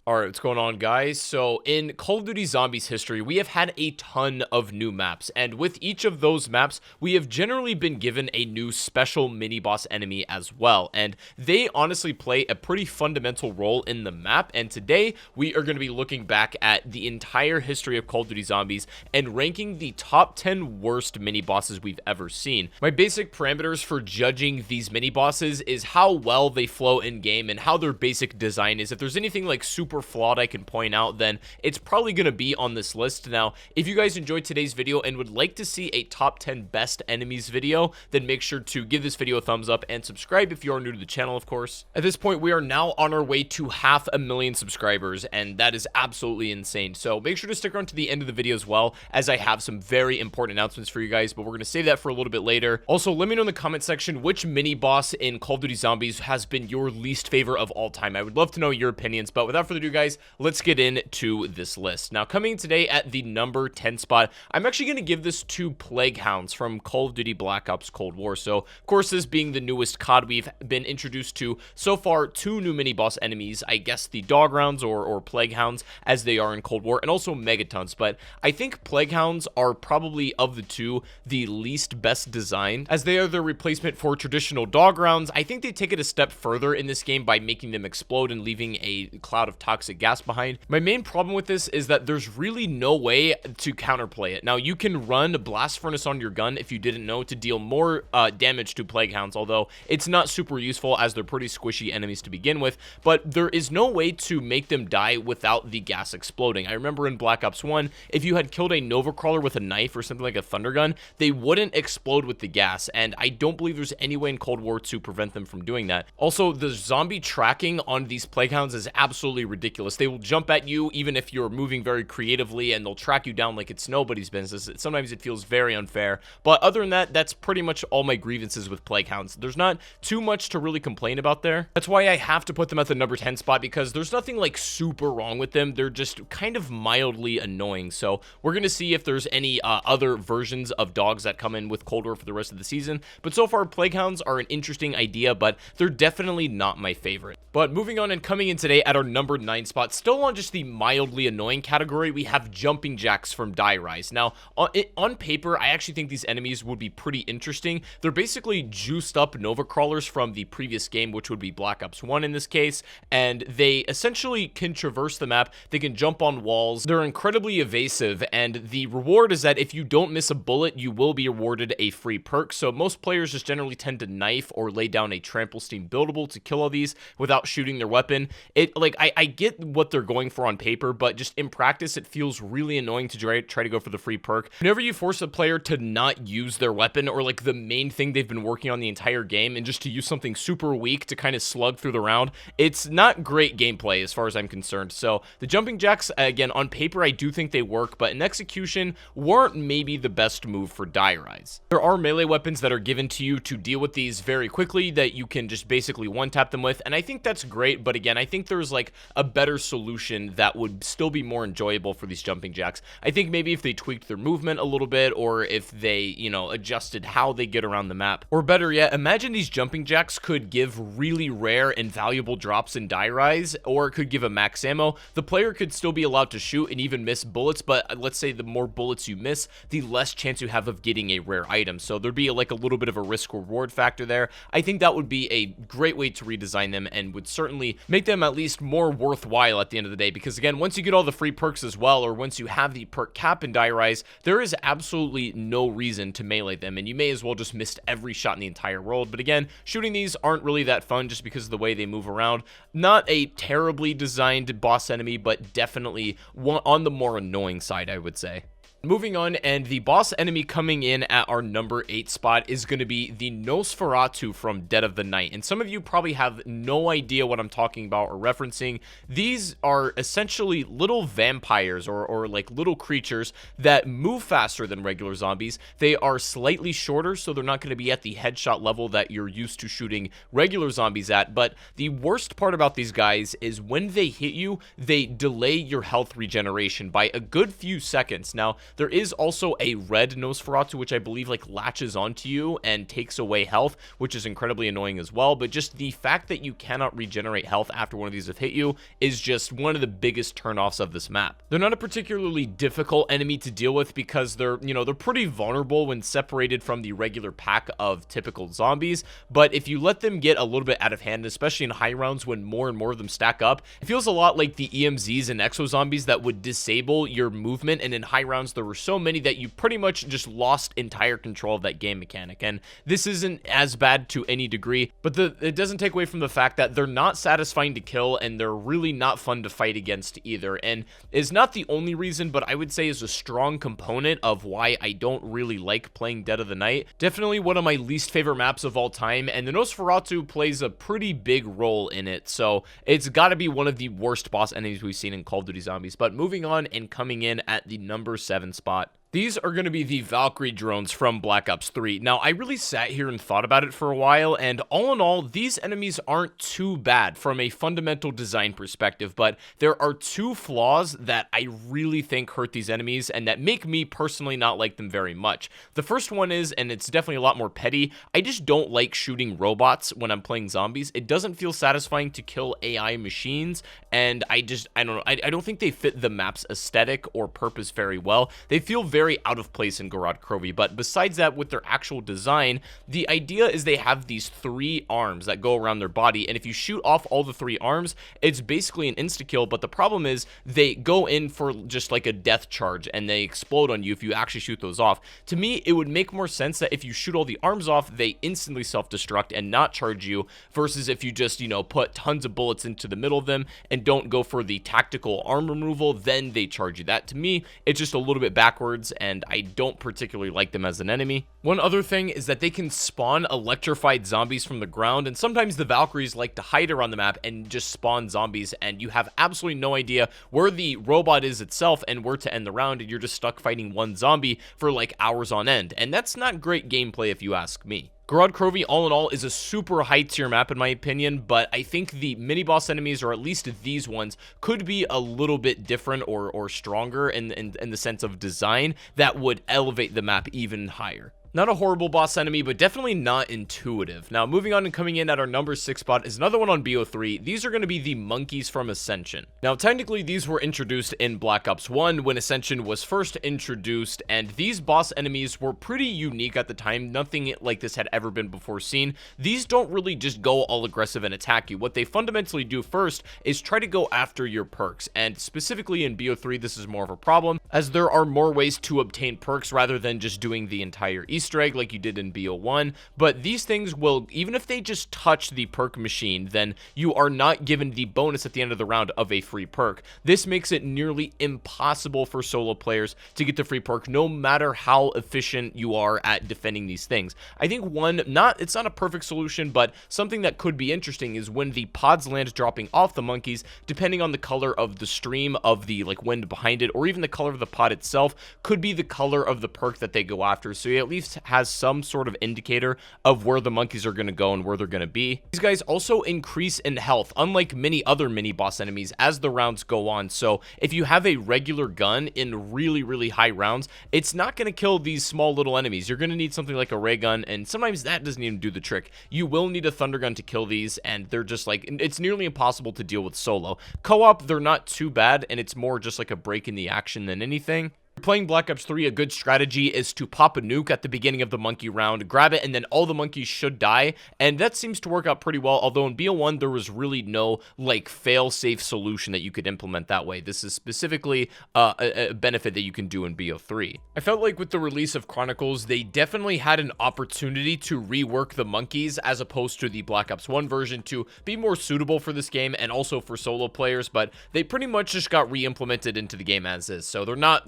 Alright, what's going on, guys? So, in Call of Duty Zombies history, we have had a ton of new maps, and with each of those maps, we have generally been given a new special mini-boss enemy as well, and they honestly play a pretty fundamental role in the map, and today, we are going to be looking back at the entire history of Call of Duty Zombies and ranking the top 10 worst mini-bosses we've ever seen. My basic parameters for judging these mini-bosses is how well they flow in-game and how their basic design is. If there's anything like super flawed I can point out, then it's probably going to be on this list. Now, if you guys enjoyed today's video and would like to see a top 10 best enemies video, then make sure to give this video a thumbs up and subscribe if you are new to the channel, of course. At this point, we are now on our way to 500,000 subscribers, and that is absolutely insane. So make sure to stick around to the end of the video as well, as I have some very important announcements for you guys, but we're going to save that for a little bit later. Also, let me know in the comment section which mini boss in Call of Duty Zombies has been your least favorite of all time. I would love to know your opinions, but without further ado, guys, let's get into this list. Now, coming today at the number 10 spot, I'm actually going to give this to Plague Hounds from Call of Duty Black Ops Cold War. So, of course, this being the newest COD, we've been introduced to, so far, 2 new mini-boss enemies. I guess the Dog Rounds or Plague Hounds, as they are in Cold War, and also Megatons. But I think Plague Hounds are probably, of the two, the least best designed, as they are the replacement for traditional Dog Rounds. I think they take it a step further in this game by making them explode and leaving a cloud of toxic gas behind. My main problem with this is that there's really no way to counterplay it. Now, you can run Blast Furnace on your gun, if you didn't know, to deal more damage to Plague Hounds, although it's not super useful as they're pretty squishy enemies to begin with, but there is no way to make them die without the gas exploding. I remember in Black Ops 1, if you had killed a Nova Crawler with a knife or something like a Thunder Gun, they wouldn't explode with the gas, and I don't believe there's any way in Cold War to prevent them from doing that. Also, the zombie tracking on these Plague Hounds is absolutely ridiculous. They will jump at you even if you're moving very creatively, and they'll track you down like it's nobody's business. Sometimes it feels very unfair, but other than that, that's pretty much all my grievances with Plague Hounds. There's not too much to really complain about there. That's why I have to put them at the number 10 spot, because there's nothing like super wrong with them. They're just kind of mildly annoying. So we're gonna see if there's any other versions of dogs that come in with Cold War for the rest of the season, but so far Plague Hounds are an interesting idea, but they're definitely not my favorite. But moving on and coming in today at our number 9 spot, still on just the mildly annoying category, we have Jumping Jacks from Die Rise. Now, on paper, I actually think these enemies would be pretty interesting. They're basically juiced up Nova Crawlers from the previous game, which would be Black Ops 1 in this case, and they essentially can traverse the map. They can jump on walls. They're incredibly evasive, and the reward is that if you don't miss a bullet, you will be awarded a free perk. So most players just generally tend to knife or lay down a trample steam buildable to kill all these without shooting their weapon. I get what they're going for on paper, but just in practice, it feels really annoying to try to go for the free perk. Whenever you force a player to not use their weapon or like the main thing they've been working on the entire game and just to use something super weak to kind of slug through the round, it's not great gameplay as far as I'm concerned. So the Jumping Jacks, again, on paper, I do think they work, but in execution, weren't maybe the best move for Die Rise. There are melee weapons that are given to you to deal with these very quickly that you can just basically one-tap them with, and I think that's great, but again, I think there's like a better solution that would still be more enjoyable for these Jumping Jacks. I think maybe if they tweaked their movement a little bit, or if they, you know, adjusted how they get around the map, or better yet, imagine these Jumping Jacks could give really rare and valuable drops in Die Rise, or it could give a max ammo. The player could still be allowed to shoot and even miss bullets, but let's say the more bullets you miss, the less chance you have of getting a rare item. So there'd be like a little bit of a risk-reward factor there. I think that would be a great way to redesign them and would certainly make them at least more worthwhile at the end of the day, because again, once you get all the free perks as well, or once you have the perk cap in Die Rise, there is absolutely no reason to melee them, and you may as well just miss every shot in the entire world. But again, shooting these aren't really that fun just because of the way they move around. Not a terribly designed boss enemy, but definitely one on the more annoying side, I would say. Moving on, and the boss enemy coming in at our number 8 spot is going to be the Nosferatu from Dead of the Night. And some of you probably have no idea what I'm talking about or referencing. These are essentially little vampires or like little creatures that move faster than regular zombies. They are slightly shorter, so they're not going to be at the headshot level that you're used to shooting regular zombies at. But the worst part about these guys is when they hit you, they delay your health regeneration by a good few seconds. Now, There is also a red Nosferatu, which I believe like latches onto you and takes away health, which is incredibly annoying as well. But just the fact that you cannot regenerate health after one of these have hit you is just one of the biggest turnoffs of this map. They're not a particularly difficult enemy to deal with because they're pretty vulnerable when separated from the regular pack of typical zombies. But if you let them get a little bit out of hand, especially in high rounds when more and more of them stack up, it feels a lot like the EMZs and exo zombies that would disable your movement, and in high rounds there were so many that you pretty much just lost entire control of that game mechanic. And this isn't as bad to any degree, but it doesn't take away from the fact that they're not satisfying to kill, and they're really not fun to fight against either. And is not the only reason, but I would say is a strong component of why I don't really like playing Dead of the Night. Definitely one of my least favorite maps of all time, and the Nosferatu plays a pretty big role in it, so it's got to be one of the worst boss enemies we've seen in Call of Duty Zombies. But moving on and coming in at the number 7 spot, these are going to be the Valkyrie Drones from Black Ops 3. Now, I really sat here and thought about it for a while, and all in all, these enemies aren't too bad from a fundamental design perspective, but there are two flaws that I really think hurt these enemies and that make me personally not like them very much. The first one is, and it's definitely a lot more petty, I just don't like shooting robots when I'm playing zombies. It doesn't feel satisfying to kill AI machines, and I don't know, I don't think they fit the map's aesthetic or purpose very well. They feel very out of place in Avogadro, but besides that, with their actual design, the idea is they have these 3 arms that go around their body, and if you shoot off all the 3 arms, it's basically an insta-kill. But the problem is they go in for just like a death charge, and they explode on you if you actually shoot those off. To me, it would make more sense that if you shoot all the arms off, they instantly self-destruct and not charge you, versus if you just, put tons of bullets into the middle of them and don't go for the tactical arm removal, then they charge you. That, to me, it's just a little bit backwards, and I don't particularly like them as an enemy. One other thing is that they can spawn electrified zombies from the ground, and sometimes the Valkyries like to hide around the map and just spawn zombies, and you have absolutely no idea where the robot is itself and where to end the round, and you're just stuck fighting one zombie for like hours on end, and that's not great gameplay if you ask me. Avogadro, all in all, is a super high tier map in my opinion, but I think the mini boss enemies, or at least these ones, could be a little bit different or stronger in the sense of design that would elevate the map even higher. Not a horrible boss enemy, but definitely not intuitive. Now, moving on and coming in at our number 6 spot is another one on BO3. These are going to be the monkeys from Ascension. Now, technically, these were introduced in Black Ops 1 when Ascension was first introduced, and these boss enemies were pretty unique at the time. Nothing like this had ever been before seen. These don't really just go all aggressive and attack you. What they fundamentally do first is try to go after your perks, and specifically in BO3, this is more of a problem, as there are more ways to obtain perks rather than just doing the entire Easter egg like you did in BO1, but these things will, even if they just touch the perk machine, then you are not given the bonus at the end of the round of a free perk. This makes it nearly impossible for solo players to get the free perk, no matter how efficient you are at defending these things. I think it's not a perfect solution, but something that could be interesting is when the pods land dropping off the monkeys, depending on the color of the stream of the wind behind it, or even the color of the pod itself, could be the color of the perk that they go after, so you at least has some sort of indicator of where the monkeys are going to go and where they're going to be. These guys also increase in health, unlike many other mini boss enemies, as the rounds go on. So if you have a regular gun in really, really high rounds, it's not going to kill these small little enemies. You're going to need something like a ray gun, and sometimes that doesn't even do the trick. You will need a thunder gun to kill these, and they're just it's nearly impossible to deal with solo. Co-op, they're not too bad, and it's more just like a break in the action than anything. Playing Black Ops 3, a good strategy is to pop a nuke at the beginning of the monkey round, grab it, and then all the monkeys should die, and that seems to work out pretty well, although in BO1 there was really no fail-safe solution that you could implement that way. This is specifically a benefit that you can do in BO3. I felt like with the release of Chronicles, they definitely had an opportunity to rework the monkeys as opposed to the Black Ops 1 version to be more suitable for this game and also for solo players, but they pretty much just got re-implemented into the game as is, so they're not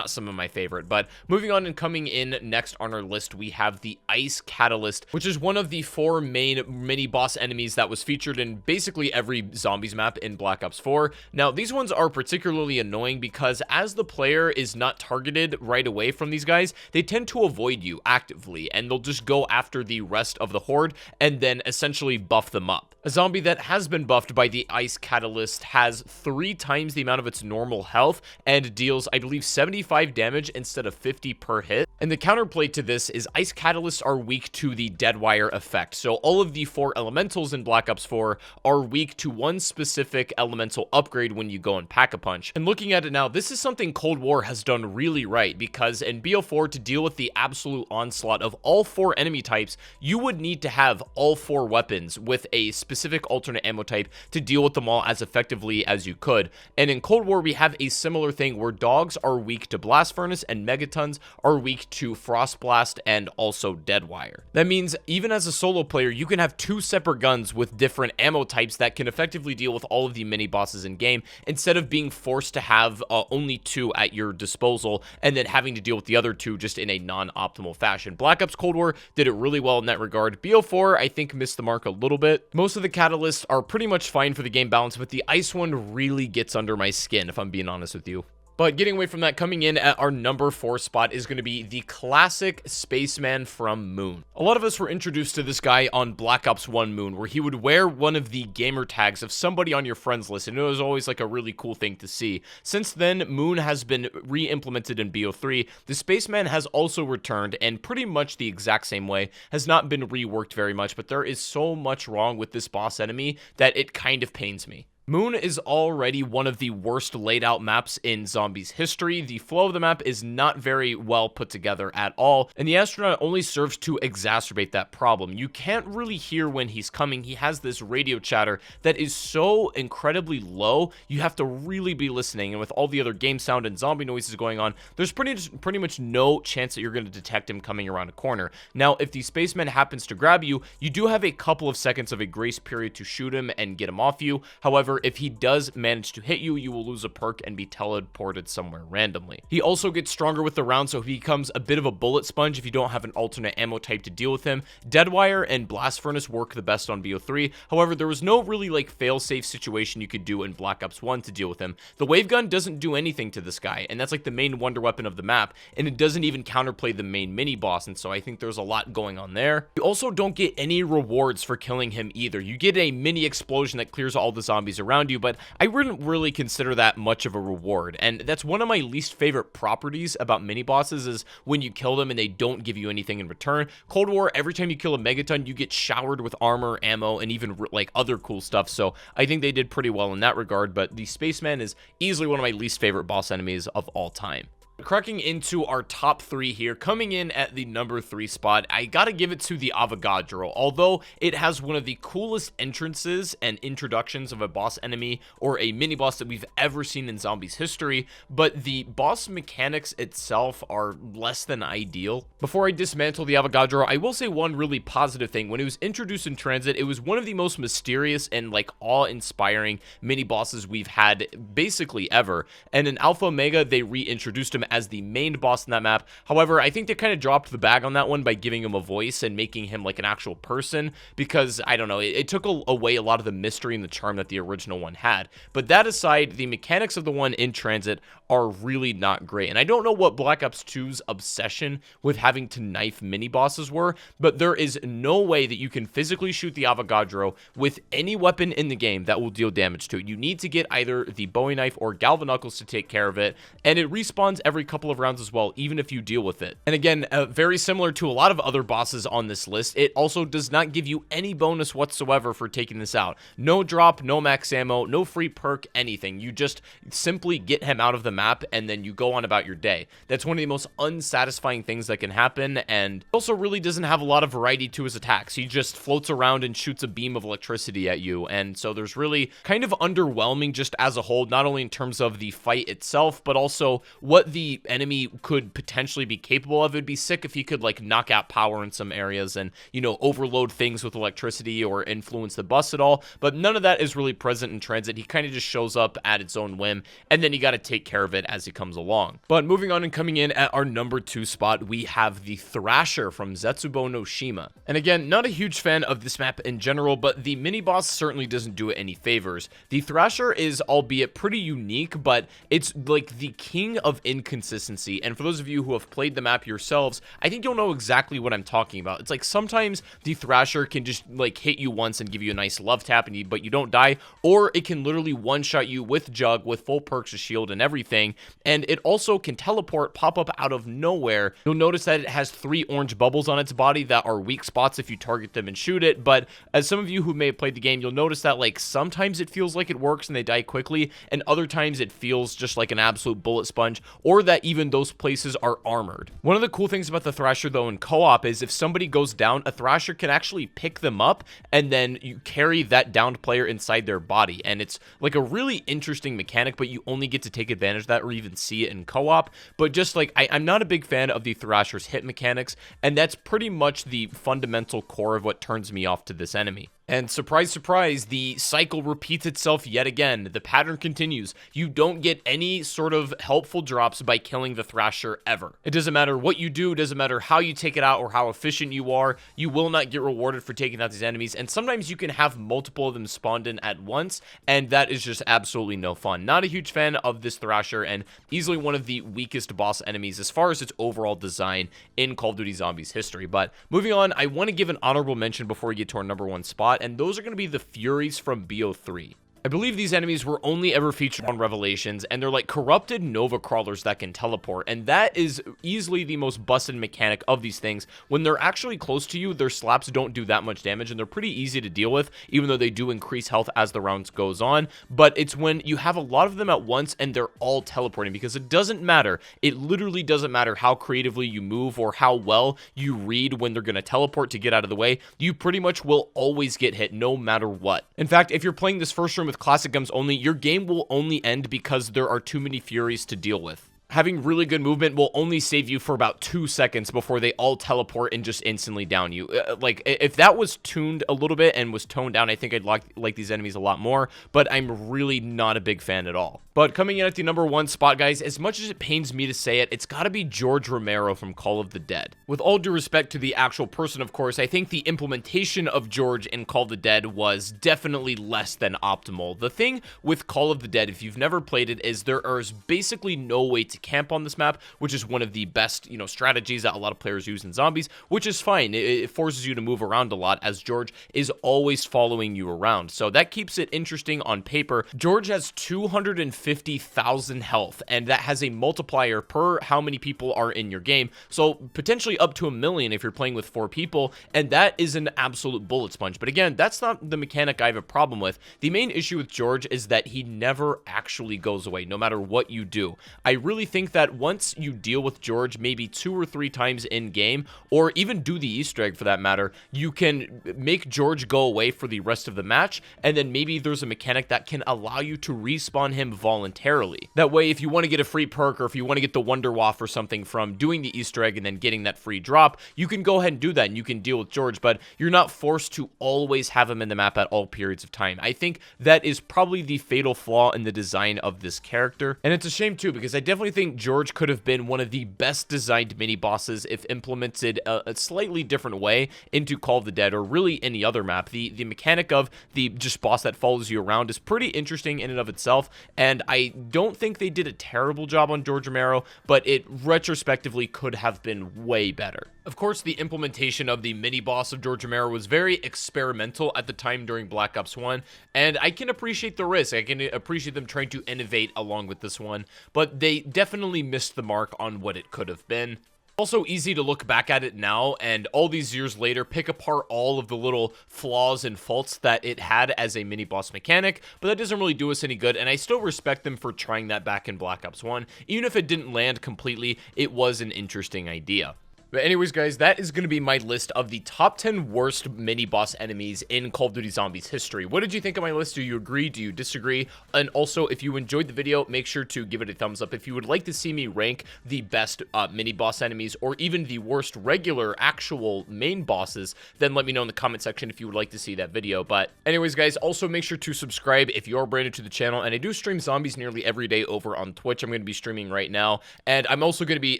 some of my favorite. But moving on and coming in next on our list, we have the Ice Catalyst, which is one of the 4 main mini boss enemies that was featured in basically every zombies map in Black Ops 4. Now, these ones are particularly annoying because as the player is not targeted right away from these guys, they tend to avoid you actively, and they'll just go after the rest of the horde and then essentially buff them up. A zombie that has been buffed by the Ice Catalyst has 3 times the amount of its normal health and deals, I believe, 75 45 damage instead of 50 per hit. And the counterplay to this is ice catalysts are weak to the deadwire effect. So all of the 4 elementals in Black Ops 4 are weak to one specific elemental upgrade when you go and pack-a-punch. And looking at it now, this is something Cold War has done really right, because in BO4, to deal with the absolute onslaught of all 4 enemy types, you would need to have all 4 weapons with a specific alternate ammo type to deal with them all as effectively as you could. And in Cold War, we have a similar thing where dogs are weak to blast furnace and megatons are weak to frost blast and also deadwire. That means even as a solo player, you can have 2 separate guns with different ammo types that can effectively deal with all of the mini bosses in game, instead of being forced to have only 2 at your disposal and then having to deal with the other 2 just in a non-optimal fashion. Black Ops Cold War did it really well in that regard. BO4, I think, missed the mark a little bit. Most of the catalysts are pretty much fine for the game balance, but the ice one really gets under my skin, if I'm being honest with you. But getting away from that, coming in at our number 4 spot is going to be the classic Spaceman from Moon. A lot of us were introduced to this guy on Black Ops 1 Moon, where he would wear one of the gamer tags of somebody on your friends list, and it was always like a really cool thing to see. Since then, Moon has been re-implemented in BO3. The Spaceman has also returned, and pretty much the exact same way, has not been reworked very much, but there is so much wrong with this boss enemy that it kind of pains me. Moon is already one of the worst laid out maps in Zombies history. The flow of the map is not very well put together at all, and the astronaut only serves to exacerbate that problem. You can't really hear when he's coming. He has this radio chatter that is so incredibly low, you have to really be listening, and with all the other game sound and zombie noises going on, there's pretty much no chance that you're going to detect him coming around a corner. Now, if the Spaceman happens to grab you, you do have a couple of seconds of a grace period to shoot him and get him off you. However, if he does manage to hit you, you will lose a perk and be teleported somewhere randomly. He also gets stronger with the round, so he becomes a bit of a bullet sponge if you don't have an alternate ammo type to deal with him. Deadwire and Blast Furnace work the best on BO3. However, there was no really like fail-safe situation you could do in Black Ops 1 to deal with him. The wave gun doesn't do anything to this guy, and that's like the main wonder weapon of the map, and it doesn't even counterplay the main mini boss, and so I think there's a lot going on there. You also don't get any rewards for killing him either. You get a mini explosion that clears all the zombies around you, but I wouldn't really consider that much of a reward. And that's one of my least favorite properties about mini bosses, is when you kill them and they don't give you anything in return. Cold War, every time you kill a megaton, you get showered with armor, ammo, and even like other cool stuff. So I think they did pretty well in that regard, but the Spaceman is easily one of my least favorite boss enemies of all time. Cracking into our top 3 here, coming in at the number 3 spot, I gotta give it to the Avogadro. Although it has one of the coolest entrances and introductions of a boss enemy or a mini boss that we've ever seen in Zombies history, but the boss mechanics itself are less than ideal. Before I dismantle the Avogadro, I will say one really positive thing. When it was introduced in Transit, it was one of the most mysterious and like awe-inspiring mini bosses we've had basically ever, and in Alpha Omega they reintroduced him as the main boss in that map. However, I think they kind of dropped the bag on that one by giving him a voice and making him like an actual person, because I don't know, it took away a lot of the mystery and the charm that the original one had. But that aside, the mechanics of the one in Transit are really not great, and I don't know what Black Ops 2's obsession with having to knife mini bosses were, but there is no way that you can physically shoot the Avogadro with any weapon in the game that will deal damage to it. You need to get either the Bowie knife or Galvanuckles to take care of it, and it respawns every couple of rounds as well, even if you deal with it. And again, very similar to a lot of other bosses on this list, it also does not give you any bonus whatsoever for taking this out. No drop, no max ammo, no free perk, anything. You just simply get him out of the map and then you go on about your day. That's one of the most unsatisfying things that can happen, and also really doesn't have a lot of variety to his attacks. He just floats around and shoots a beam of electricity at you, and so there's really kind of underwhelming just as a whole, not only in terms of the fight itself, but also what the enemy could potentially be capable of. It'd be sick if he could like knock out power in some areas and, you know, overload things with electricity or influence the bus at all, but none of that is really present in Transit. He kind of just shows up at its own whim, and then you got to take care of it as he comes along. But moving on and coming in at our number 2 spot, we have the Thrasher from Zetsubo no Shima. And again, not a huge fan of this map in general, but the mini boss certainly doesn't do it any favors. The Thrasher is albeit pretty unique, but it's like the king of inconsistency consistency. And for those of you who have played the map yourselves, I think you'll know exactly what I'm talking about. It's like sometimes the Thrasher can just like hit you once and give you a nice love tap, but you don't die, or it can literally one-shot you with Jug, with full perks, a shield, and everything. And it also can teleport, pop up out of nowhere. You'll notice that it has 3 orange bubbles on its body that are weak spots if you target them and shoot it. But as some of you who may have played the game, you'll notice that like sometimes it feels like it works and they die quickly, and other times it feels just like an absolute bullet sponge, or that even those places are armored. One of the cool things about the Thrasher though in co-op is if somebody goes down, a Thrasher can actually pick them up and then you carry that downed player inside their body. And it's like a really interesting mechanic, but you only get to take advantage of that or even see it in co-op. But just like I'm not a big fan of the Thrasher's hit mechanics, and that's pretty much the fundamental core of what turns me off to this enemy. And surprise, surprise, the cycle repeats itself yet again. The pattern continues. You don't get any sort of helpful drops by killing the Thrasher ever. It doesn't matter what you do, it doesn't matter how you take it out or how efficient you are, you will not get rewarded for taking out these enemies. And sometimes you can have multiple of them spawned in at once, and that is just absolutely no fun. Not a huge fan of this Thrasher, and easily one of the weakest boss enemies as far as its overall design in Call of Duty Zombies history. But moving on, I want to give an honorable mention before we get to our #1 spot, and those are going to be the Furies from BO3. I believe these enemies were only ever featured on Revelations, and they're like corrupted Nova crawlers that can teleport, and that is easily the most busted mechanic of these things. When they're actually close to you, their slaps don't do that much damage, and they're pretty easy to deal with, even though they do increase health as the rounds goes on. But it's when you have a lot of them at once and they're all teleporting, because it doesn't matter. It literally doesn't matter how creatively you move or how well you read when they're going to teleport to get out of the way. You pretty much will always get hit no matter what. In fact, if you're playing this first room with classic guns only, your game will only end because there are too many Furies to deal with. Having really good movement will only save you for about 2 seconds before they all teleport and just instantly down you. Like, if that was tuned a little bit and was toned down, I think I'd like these enemies a lot more, but I'm really not a big fan at all. But coming in at the #1 spot, guys, as much as it pains me to say it, it's gotta be George Romero from Call of the Dead. With all due respect to the actual person, of course, I think the implementation of George in Call of the Dead was definitely less than optimal. The thing with Call of the Dead, if you've never played it, is there is basically no way to camp on this map, which is one of the best, strategies that a lot of players use in zombies, which is fine. It forces you to move around a lot, as George is always following you around. So that keeps it interesting on paper. George has 250,000 health, and that has a multiplier per how many people are in your game. So potentially up to 1 million if you're playing with 4 people, and that is an absolute bullet sponge. But again, that's not the mechanic I have a problem with. The main issue with George is that he never actually goes away, no matter what you do. I really think that once you deal with George maybe 2 or 3 times in game, or even do the Easter egg for that matter, you can make George go away for the rest of the match, and then maybe there's a mechanic that can allow you to respawn him voluntarily. That way, if you want to get a free perk, or if you want to get the Wonder Waff or something from doing the Easter egg and then getting that free drop, you can go ahead and do that, and you can deal with George, but you're not forced to always have him in the map at all periods of time. I think that is probably the fatal flaw in the design of this character, and it's a shame too, because I definitely think George could have been one of the best designed mini bosses if implemented a slightly different way into Call of the Dead, or really any other map. The mechanic of the just boss that follows you around is pretty interesting in and of itself, and I don't think they did a terrible job on George Romero, but it retrospectively could have been way better. Of course, the implementation of the mini boss of George Romero was very experimental at the time during Black Ops 1, and I can appreciate the risk. I can appreciate them trying to innovate along with this one, but they definitely missed the mark on what it could have been. Also easy to look back at it now and all these years later pick apart all of the little flaws and faults that it had as a mini boss mechanic, but that doesn't really do us any good, and I still respect them for trying that back in Black Ops 1. Even if it didn't land completely, it was an interesting idea. But anyways, guys, that is going to be my list of the top 10 worst mini-boss enemies in Call of Duty Zombies history. What did you think of my list? Do you agree? Do you disagree? And also, if you enjoyed the video, make sure to give it a thumbs up. If you would like to see me rank the best mini-boss enemies, or even the worst regular, actual main bosses, then let me know in the comment section if you would like to see that video. But anyways, guys, also make sure to subscribe if you are brand new to the channel. And I do stream zombies nearly every day over on Twitch. I'm going to be streaming right now. And I'm also going to be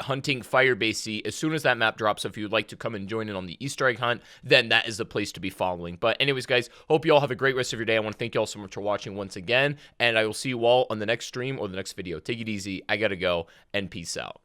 hunting Firebase as soon as that map drops. So if you'd like to come and join in on the Easter egg hunt, then that is the place to be following. But anyways, guys, hope you all have a great rest of your day. I want to thank you all so much for watching once again, and I will see you all on the next stream or the next video. Take it easy. I gotta go, and peace out.